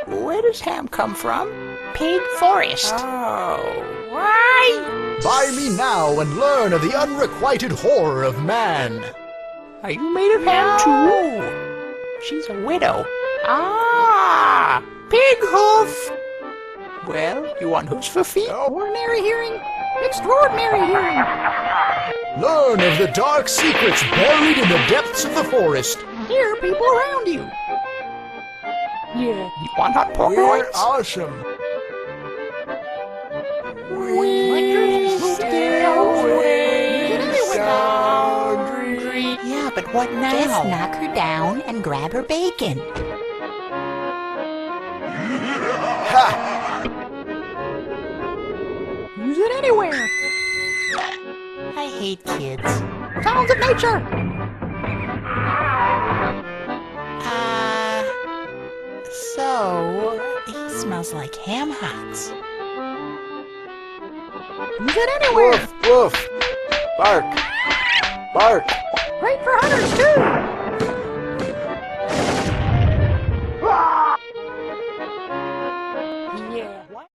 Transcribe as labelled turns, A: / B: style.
A: Where does ham come from?
B: Pig forest.
A: Oh, why?
C: Buy me now and learn of the unrequited horror of man.
A: Are you made of ham too? She's a widow. Ah, pig hoof. Well, you want hoofs for feet?
B: Ordinary hearing, extraordinary hearing.
C: Learn of the dark secrets buried in the depths of the forest.
B: Hear people around you.
A: Yeah. You want hot pork
C: We're
A: loins?
C: awesome.
A: Yeah, but what now?
B: Just knock her down and grab her bacon.
C: Ha!
B: Use it anywhere. I hate kids. Sounds of nature. So he smells like ham hocks. Use it anywhere.
C: Woof, woof. Bark. Bark.
B: Great for hunters too.
A: Yeah. What?